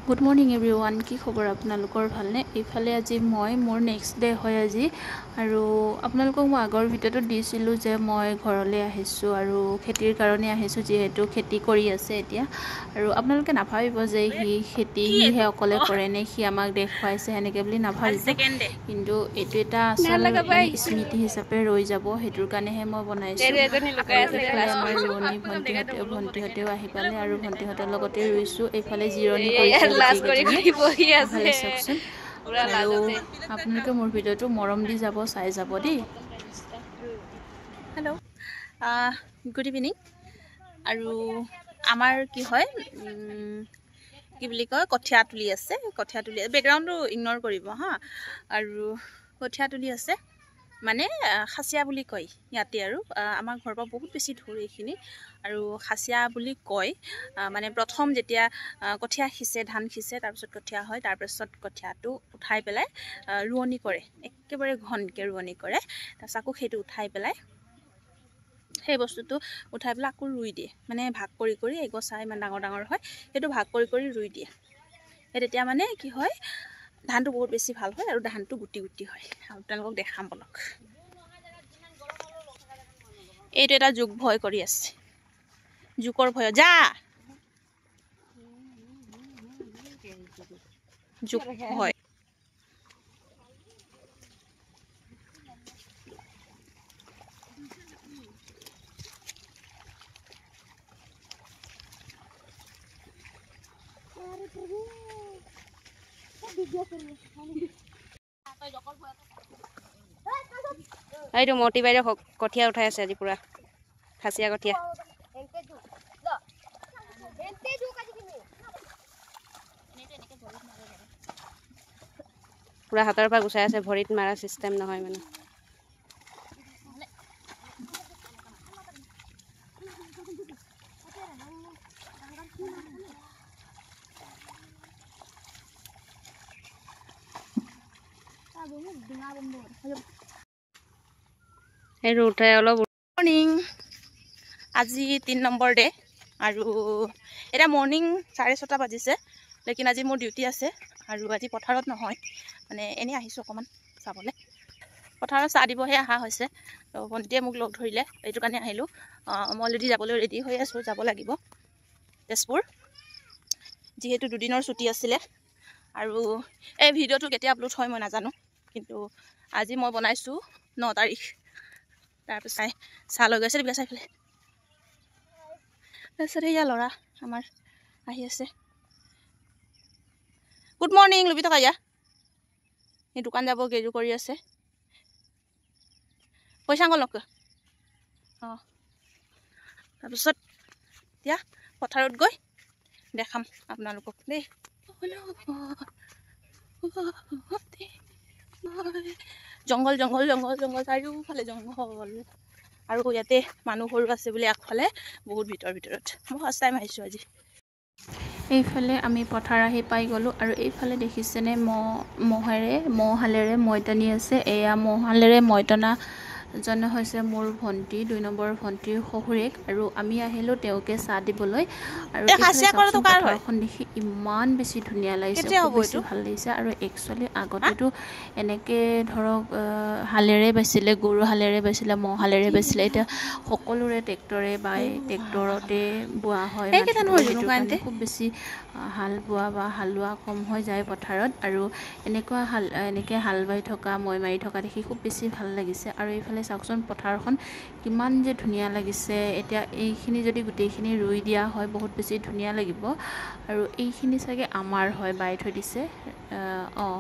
Good morning everyone. কি খবৰ আপোনালোকৰ? ভালনে? এইফালে আজি মোৰ নেক্সট ডে হয় আজি, আৰু আপোনালোকক মই আগৰ ভিডিঅ'টো দিছিলোঁ যে মই ঘৰলৈ আহিছোঁ আৰু খেতিৰ কাৰণে আহিছোঁ, যিহেতু খেতি কৰি আছে এতিয়া। আৰু আপোনালোকে নাভাবিব যে সিহে অকলে কৰে নে সি আমাক দেখুৱাইছে সেনেকৈ বুলি নাভাবিব, কিন্তু এইটো এটা আচল স্মৃতি হিচাপে ৰৈ যাব, সেইটোৰ কাৰণেহে মই বনাইছোঁ। এইফালে আমাৰ ৰোৱনী ভণ্টিহঁতেও আহি পালে আৰু ভণ্টিহঁতৰ লগতে ৰুইছোঁ। এইফালে জিৰণি কৰিছে চাওকচোন। আৰু আপোনালোকে মোৰ ভিডিঅ'টো মৰম দি যাব, চাই যাব দেই। Hello', good evening. আৰু আমাৰ কি হয়, কি বুলি কয়, কঠীয়া তুলি আছে, বেকগ্ৰাউণ্ডটো ইগন'ৰ কৰিব হা। আৰু কঠীয়া তুলি আছে, মানে খাচিয়া বুলি কয় ইয়াতে। আৰু আমাৰ ঘৰৰ পৰা বহুত বেছি দূৰ এইখিনি, আৰু খাচিয়া বুলি কয়। মানে প্ৰথম যেতিয়া কঠীয়া সিঁচে, ধান সিঁচে, তাৰপিছত কঠীয়া হয়, তাৰপিছত কঠীয়াটো উঠাই পেলাই ৰোৱনি কৰে, একেবাৰে ঘনকৈ ৰোৱনি কৰে। তাৰপিছত আকৌ সেইটো উঠাই পেলাই, সেই বস্তুটো উঠাই পেলাই আকৌ ৰুই দিয়ে, মানে ভাগ কৰি কৰি, এগছা ইমান ডাঙৰ ডাঙৰ হয়, সেইটো ভাগ কৰি কৰি ৰুই দিয়ে। সেই তেতিয়া মানে কি হয়, ধানটো বহুত বেছি ভাল হয় আৰু ধানটো গুটি গুটি হয়। আৰু তেওঁলোকক দেখাম বলক। এইটো এটা জোক ভয় কৰি আছে, জোকৰ ভয় যা, জোক ভয়। এইটো মতি বাইদেউ কঠীয়া উঠাই আছে আজি, পুৰা খাচিয়া কঠীয়া। পুৰা হাতৰ পৰা গুচাই আছে, ভৰিত মাৰা চিষ্টেম নহয় মানে। সেইটো উঠাই অলপ। মৰ্ণিং, আজি 3 নম্বৰ ডে, আৰু এতিয়া মৰ্ণিং 6:30 বাজিছে, লেকিন আজি মোৰ ডিউটি আছে। আৰু আজি পথাৰত নহয়, মানে এনেই আহিছোঁ অকণমান চাবলৈ। পথাৰত চাহ দিবহে অহা হৈছে, তো ভণ্টিয়ে মোক লগ ধৰিলে, এইটো কাৰণে আহিলোঁ। মই অলৰেডি যাবলৈ ৰেডি হৈ আছোঁ, যাব লাগিব তেজপুৰ, যিহেতু 2 দিনৰ ছুটি আছিলে। আৰু এই ভিডিঅ'টো কেতিয়া আপলোড হয় মই নাজানো, কিন্তু আজি মই বনাইছোঁ 9 তাৰিখ। তাৰপিছত চাহ লৈ গৈছে, দিবলে চাইফালে। তাৰপিছত এয়া ল'ৰা আমাৰ আহি আছে। গুড মৰ্ণিং লুবি থকা ইয়া, এই দোকান যাব গেজু কৰি আছে, পইচা নক। অঁ, তাৰপিছত এতিয়া পথাৰত গৈ দেখাম আপোনালোকক দেই। জংঘল জংঘল জংঘল জংঘল, চাৰিওফালে জংঘল। আৰু ইয়াতে মানুহ সৰু আছে বুলি আগফালে বহুত ভিতৰত। মই ফাৰ্ষ্ট টাইম আহিছোঁ আজি। এইফালে আমি পথাৰ আহি পাই গ'লোঁ, আৰু এইফালে দেখিছেনে ম'হালেৰে মৈ টানি আছে। এয়া ম'হালেৰে মৈ টনাজন হৈছে মোৰ ভণ্টি, 2 নম্বৰ ভণ্টিৰ শহুৰেক, আৰু আমি আহিলোঁ তেওঁকে চাহ দিবলৈ। আৰু এইফালে চাওকচোন, পথাৰখন দেখি ইমান বেছি ধুনীয়া লাগিছে, খুব বেছি ভাল লাগিছে। আৰু একচুৱেলি আগতেতো এনেকৈ ধৰক হালেৰে বাইছিলে, গৰু হালেৰে বাইছিলে, ম'হালেৰে বাইছিলে। এতিয়া সকলোৰে ট্ৰেক্টৰে বাই, ট্ৰেক্টৰতে বোৱা হয়। সেইটো কাৰণে খুব বেছি হাল বোৱা বা হালোৱা কম হৈ যায় পথাৰত, আৰু এনেকৈ হাল বাই থকা, মৈ মাৰি থকা দেখি খুব বেছি ভাল লাগিছে। আৰু এইফালে চাওকচোন, পথাৰখন কিমান যে ধুনীয়া লাগিছে। এতিয়া এইখিনি যদি গোটেইখিনি ৰুই দিয়া হয়, বহুত বেছি ধুনীয়া লাগিব। আৰু এইখিনি চাগে আমাৰ হয়, বাই থৈ দিছে। অঁ।